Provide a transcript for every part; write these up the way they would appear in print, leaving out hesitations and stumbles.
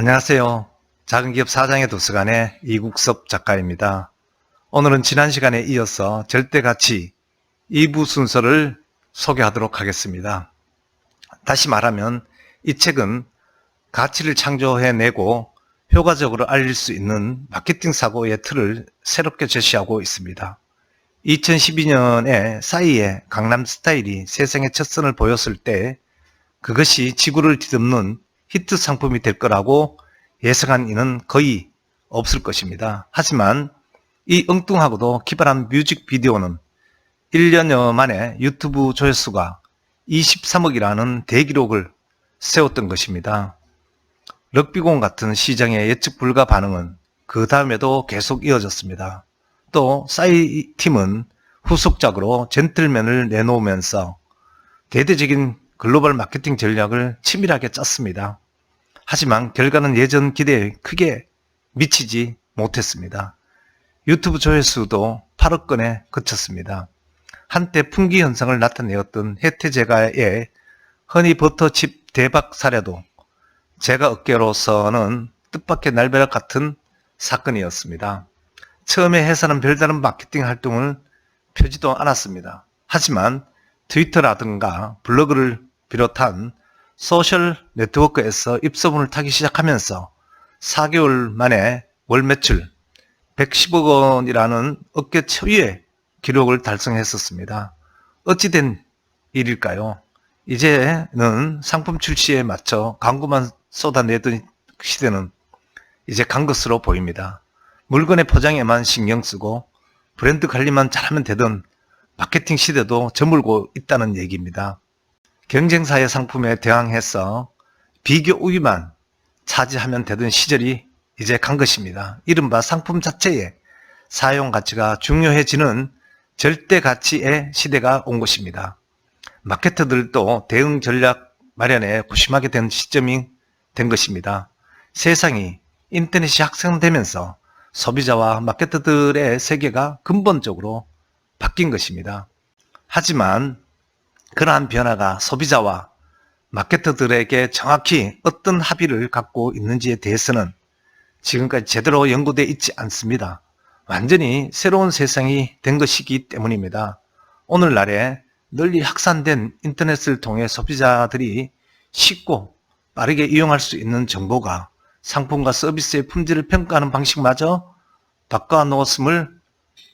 안녕하세요. 작은기업 사장의 도서관의 이국섭 작가입니다. 오늘은 지난 시간에 이어서 절대가치 2부 순서를 소개하도록 하겠습니다. 다시 말하면 이 책은 가치를 창조해내고 효과적으로 알릴 수 있는 마케팅 사고의 틀을 새롭게 제시하고 있습니다. 2012년에 싸이의 강남스타일이 세상에 첫 선을 보였을 때 그것이 지구를 뒤덮는 히트 상품이 될 거라고 예상한 이는 거의 없을 것입니다. 하지만 이 엉뚱하고도 기발한 뮤직비디오는 1년여 만에 유튜브 조회수가 23억이라는 대기록을 세웠던 것입니다. 럭비공 같은 시장의 예측 불가 반응은 그 다음에도 계속 이어졌습니다. 또 싸이 팀은 후속작으로 젠틀맨을 내놓으면서 대대적인 글로벌 마케팅 전략을 치밀하게 짰습니다. 하지만 결과는 예전 기대에 크게 미치지 못했습니다. 유튜브 조회수도 8억 건에 그쳤습니다. 한때 풍기 현상을 나타내었던 혜태제과의 허니버터칩 대박 사례도 제가 업계로서는 뜻밖의 날벼락 같은 사건이었습니다. 처음에 회사는 별다른 마케팅 활동을 펴지도 않았습니다. 하지만 트위터라든가 블로그를 비롯한 소셜 네트워크에서 입소문을 타기 시작하면서 4개월 만에 월 매출 110억 원이라는 업계 초유의 기록을 달성했었습니다. 어찌된 일일까요? 이제는 상품 출시에 맞춰 광고만 쏟아내던 시대는 이제 간 것으로 보입니다. 물건의 포장에만 신경 쓰고 브랜드 관리만 잘하면 되던 마케팅 시대도 저물고 있다는 얘기입니다. 경쟁사의 상품에 대항해서 비교 우위만 차지하면 되던 시절이 이제 간 것입니다. 이른바 상품 자체의 사용 가치가 중요해지는 절대 가치의 시대가 온 것입니다. 마케터들도 대응 전략 마련에 고심하게 된 시점이 된 것입니다. 세상이 인터넷이 확산되면서 소비자와 마케터들의 세계가 근본적으로 바뀐 것입니다. 하지만 그러한 변화가 소비자와 마케터들에게 정확히 어떤 합의를 갖고 있는지에 대해서는 지금까지 제대로 연구되어 있지 않습니다. 완전히 새로운 세상이 된 것이기 때문입니다. 오늘날에 널리 확산된 인터넷을 통해 소비자들이 쉽고 빠르게 이용할 수 있는 정보가 상품과 서비스의 품질을 평가하는 방식마저 바꿔놓았음을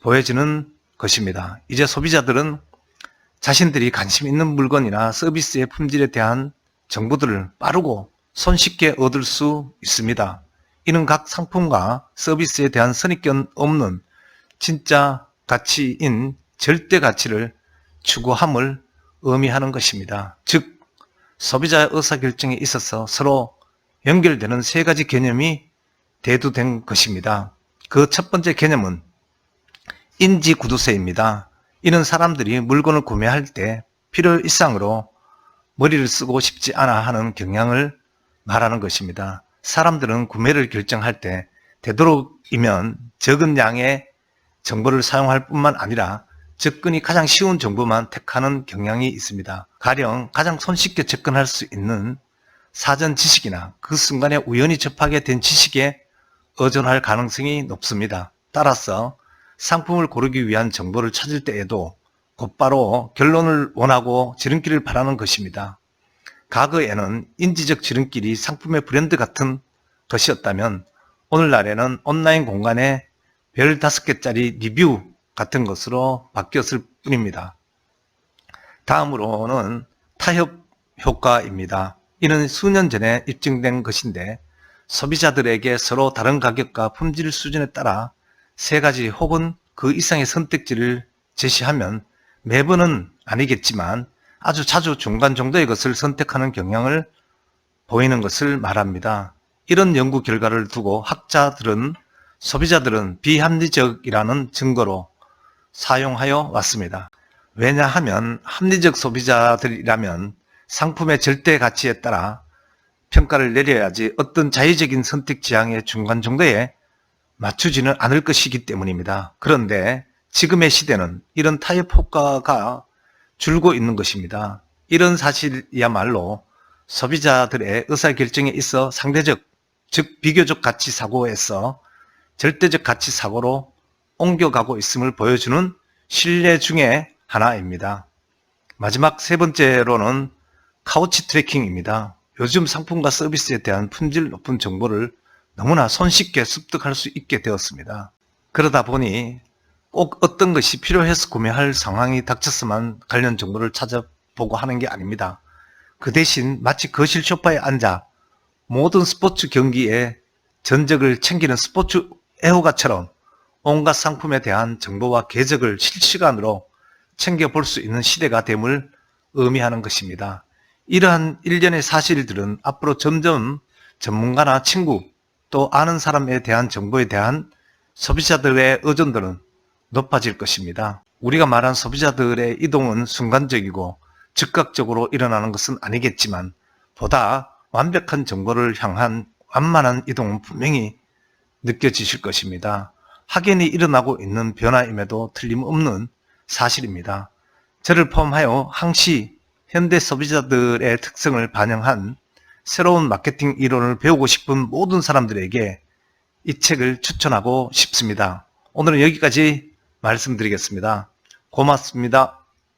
보여주는 것입니다. 이제 소비자들은 자신들이 관심 있는 물건이나 서비스의 품질에 대한 정보들을 빠르고 손쉽게 얻을 수 있습니다. 이는 각 상품과 서비스에 대한 선입견 없는 진짜 가치인 절대 가치를 추구함을 의미하는 것입니다. 즉, 소비자의 의사결정에 있어서 서로 연결되는 세 가지 개념이 대두된 것입니다. 그 첫 번째 개념은 인지구두쇠입니다. 이는 사람들이 물건을 구매할 때 필요 이상으로 머리를 쓰고 싶지 않아 하는 경향을 말하는 것입니다. 사람들은 구매를 결정할 때 되도록이면 적은 양의 정보를 사용할 뿐만 아니라 접근이 가장 쉬운 정보만 택하는 경향이 있습니다. 가령 가장 손쉽게 접근할 수 있는 사전 지식이나 그 순간에 우연히 접하게 된 지식에 의존할 가능성이 높습니다. 따라서 상품을 고르기 위한 정보를 찾을 때에도 곧바로 결론을 원하고 지름길을 바라는 것입니다. 과거에는 인지적 지름길이 상품의 브랜드 같은 것이었다면 오늘날에는 온라인 공간에 별 5개짜리 리뷰 같은 것으로 바뀌었을 뿐입니다. 다음으로는 타협 효과입니다. 이는 수년 전에 입증된 것인데 소비자들에게 서로 다른 가격과 품질 수준에 따라 세 가지 혹은 그 이상의 선택지를 제시하면 매번은 아니겠지만 아주 자주 중간 정도의 것을 선택하는 경향을 보이는 것을 말합니다. 이런 연구 결과를 두고 학자들은 소비자들은 비합리적이라는 증거로 사용하여 왔습니다. 왜냐하면 합리적 소비자들이라면 상품의 절대 가치에 따라 평가를 내려야지 어떤 자의적인 선택 지향의 중간 정도에 맞추지는 않을 것이기 때문입니다. 그런데 지금의 시대는 이런 타협 효과가 줄고 있는 것입니다. 이런 사실이야말로 소비자들의 의사결정에 있어 상대적 즉 비교적 가치 사고에서 절대적 가치 사고로 옮겨가고 있음을 보여주는 신뢰 중에 하나입니다. 마지막 세 번째로는 카우치 트래킹입니다. 요즘 상품과 서비스에 대한 품질 높은 정보를 너무나 손쉽게 습득할 수 있게 되었습니다. 그러다 보니 꼭 어떤 것이 필요해서 구매할 상황이 닥쳤으면 관련 정보를 찾아보고 하는 게 아닙니다. 그 대신 마치 거실 소파에 앉아 모든 스포츠 경기의 전적을 챙기는 스포츠 애호가처럼 온갖 상품에 대한 정보와 궤적을 실시간으로 챙겨볼 수 있는 시대가 됨을 의미하는 것입니다. 이러한 일련의 사실들은 앞으로 점점 전문가나 친구 또 아는 사람에 대한 정보에 대한 소비자들의 의존도는 높아질 것입니다. 우리가 말한 소비자들의 이동은 순간적이고 즉각적으로 일어나는 것은 아니겠지만 보다 완벽한 정보를 향한 완만한 이동은 분명히 느껴지실 것입니다. 확연히 일어나고 있는 변화임에도 틀림없는 사실입니다. 저를 포함하여 항시 현대 소비자들의 특성을 반영한 새로운 마케팅 이론을 배우고 싶은 모든 사람들에게 이 책을 추천하고 싶습니다. 오늘은 여기까지 말씀드리겠습니다. 고맙습니다.